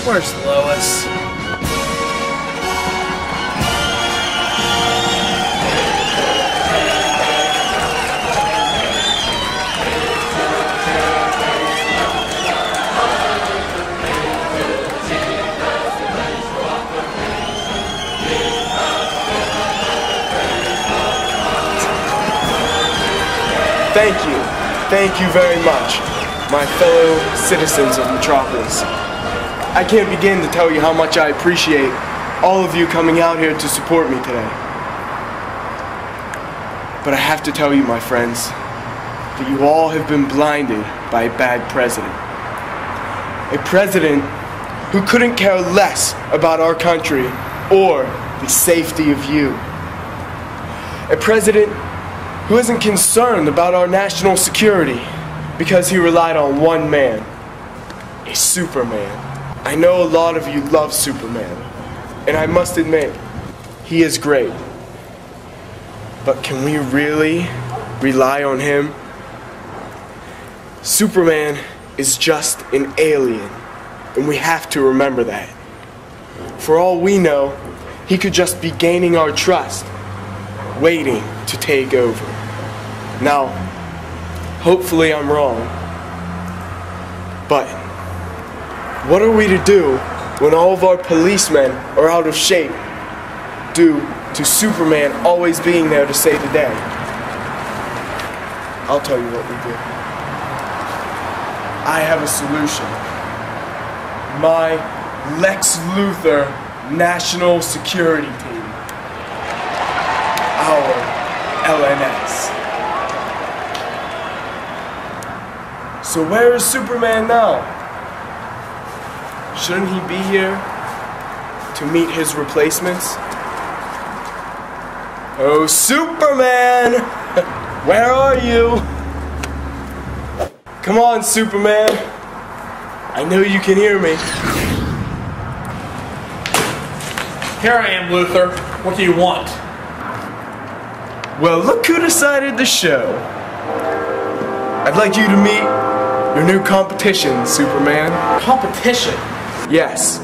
Where's Lois? Thank you very much, my fellow citizens of Metropolis. I can't begin to tell you how much I appreciate all of you coming out here to support me today. But I have to tell you, my friends, that you all have been blinded by a bad president. A president who couldn't care less about our country or the safety of you. A president who isn't concerned about our national security because he relied on one man, a Superman. I know a lot of you love Superman, and I must admit, he is great. But can we really rely on him? Superman is just an alien, and we have to remember that. For all we know, he could just be gaining our trust, waiting to take over. Now, hopefully I'm wrong, but what are we to do when all of our policemen are out of shape due to Superman always being there to save the day? I'll tell you what we do. I have a solution. My Lex Luthor National Security Team. Our LNS. So where is Superman now? Shouldn't he be here to meet his replacements? Oh, Superman! Where are you? Come on, Superman. I know you can hear me. Here I am, Luthor. What do you want? Well, look who decided to show. I'd like you to meet your new competition, Superman. Competition? Yes.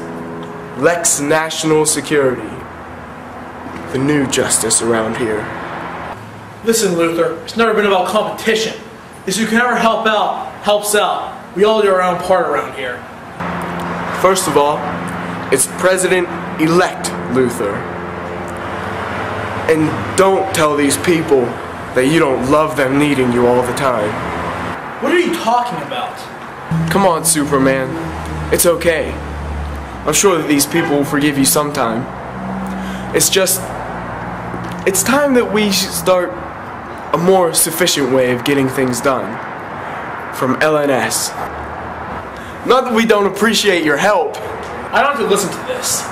Lex National Security. The new justice around here. Listen, Luthor, it's never been about competition. If you can ever help out, helps out. We all do our own part around here. First of all, it's President-elect Luthor. And don't tell these people that you don't love them needing you all the time. What are you talking about? Come on, Superman. It's okay. I'm sure that these people will forgive you sometime. It's just, it's time that we should start a more sufficient way of getting things done. From LNS. Not that we don't appreciate your help. I don't have to listen to this.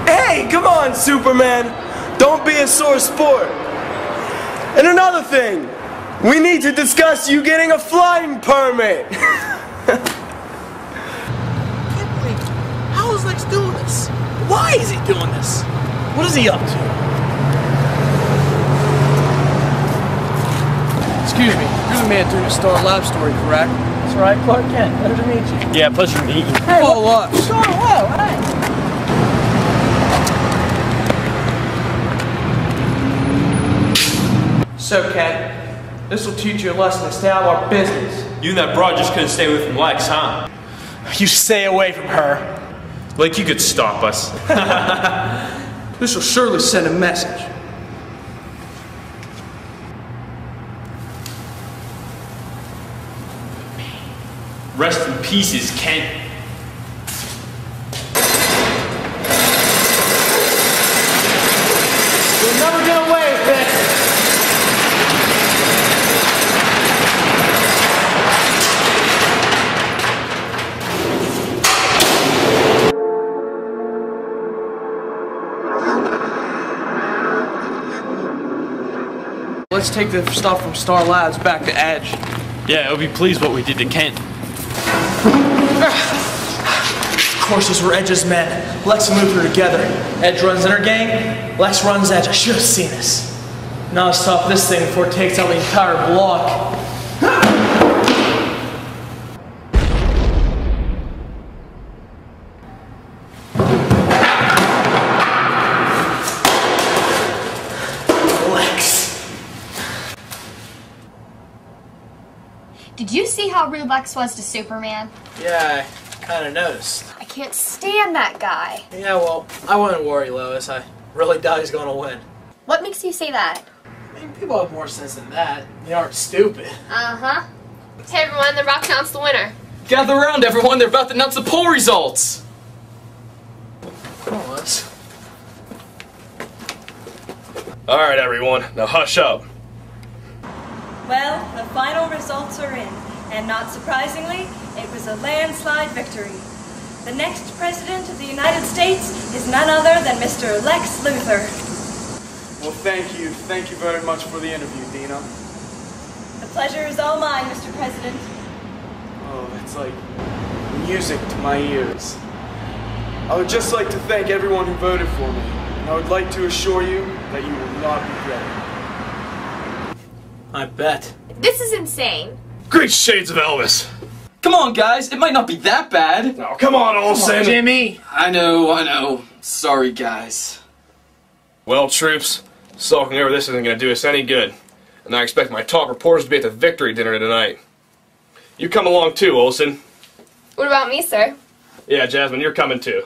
Hey, come on, Superman. Don't be a sore sport. And another thing, we need to discuss you getting a flying permit. How is Lex doing this? Why is he doing this? What is he up to? Excuse me, you're the man doing the Star Lab story, correct? That's right, Clark Kent. Pleasure to meet you. Yeah, pleasure to meet you. Hey, whoa, what? Whoa, hey. So, Kent, this will teach you a lesson to stay out of our business. You and that broad just couldn't stay away from Lex, huh? You stay away from her. Like you could stop us. This will surely send a message. Rest in pieces, Kent. You'll never get away with this. Let's take the stuff from Star Labs back to Edge. Yeah, he'll be pleased what we did to Kent. Of course, those were Edge's men. Lex and Luthor together. Edge runs inner gang, Lex runs Edge. I should have seen this. Now let's stop this thing before it takes out the entire block. Did you see how rude Lex was to Superman? Yeah, I kind of noticed. I can't stand that guy. Yeah, well, I wouldn't worry, Lois. I really doubt he's going to win. What makes you say that? I mean, people have more sense than that. They aren't stupid. Uh-huh. Hey everyone, they're about to announce the winner. Gather around, everyone. They're about to announce the poll results. Come on, Lois. All right, everyone. Now hush up. Well, the final results are in, and not surprisingly, it was a landslide victory. The next President of the United States is none other than Mr. Lex Luthor. Well, thank you. Thank you very much for the interview, Dina. The pleasure is all mine, Mr. President. Oh, that's like music to my ears. I would just like to thank everyone who voted for me. And I would like to assure you that you will not regret it. I bet. This is insane. Great shades of Elvis. Come on, guys. It might not be that bad. Now, come on, Olsen. Jimmy! I know. Sorry, guys. Well, troops, sulking over this isn't going to do us any good. And I expect my top reporters to be at the victory dinner tonight. You come along too, Olsen. What about me, sir? Yeah, Jasmine, you're coming too.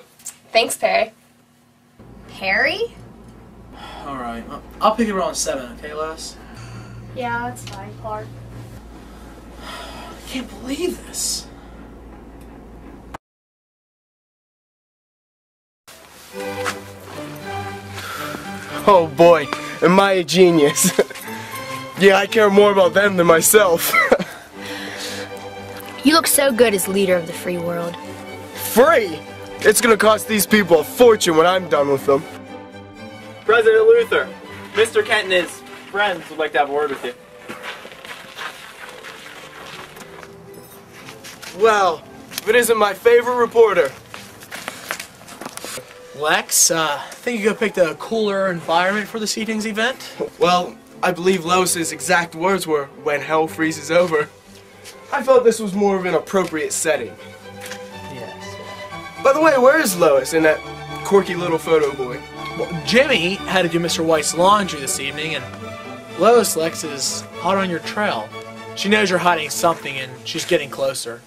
Thanks, Perry. Perry? Alright, I'll pick it around 7, okay, Lois? Yeah, that's fine, Clark. I can't believe this. Oh boy, am I a genius. Yeah, I care more about them than myself. You look so good as leader of the free world. Free? It's gonna cost these people a fortune when I'm done with them. President Luthor, Mr. Kent and his friends would like to have a word with you. Well, if it isn't my favorite reporter. Lex, think you could pick a cooler environment for this evening's event? Well, I believe Lois's exact words were, "when hell freezes over." I felt this was more of an appropriate setting. Yes. By the way, where is Lois and that quirky little photo boy? Well, Jimmy had to do Mr. White's laundry this evening, and Lois, Lex, is hot on your trail. She knows you're hiding something, and she's getting closer.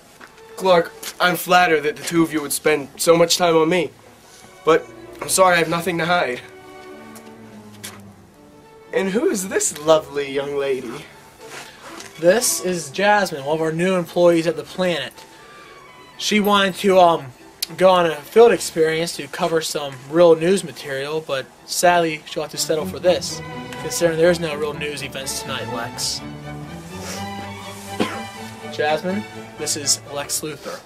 Clark, I'm flattered that the two of you would spend so much time on me. But I'm sorry I have nothing to hide. And who is this lovely young lady? This is Jasmine, one of our new employees at the Planet. She wanted to go on a field experience to cover some real news material, but sadly she'll have to settle for this, considering there's no real news events tonight, Lex. Jasmine, this is Lex Luthor.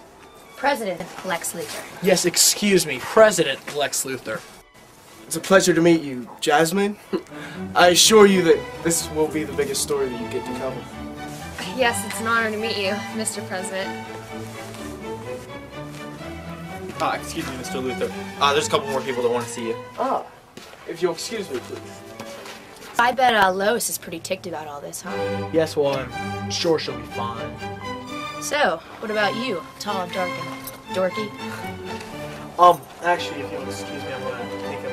President Lex Luthor. Yes, excuse me, President Lex Luthor. It's a pleasure to meet you, Jasmine. I assure you that this will be the biggest story that you get to cover. Yes, it's an honor to meet you, Mr. President. Excuse me, Mr. Luthor. There's a couple more people that want to see you. Ah, if you'll excuse me, please. I bet Lois is pretty ticked about all this, huh? Yes, well, I'm sure she'll be fine. So, what about you? Tall, dark, and dorky? Actually, if you'll excuse me, I'm gonna take a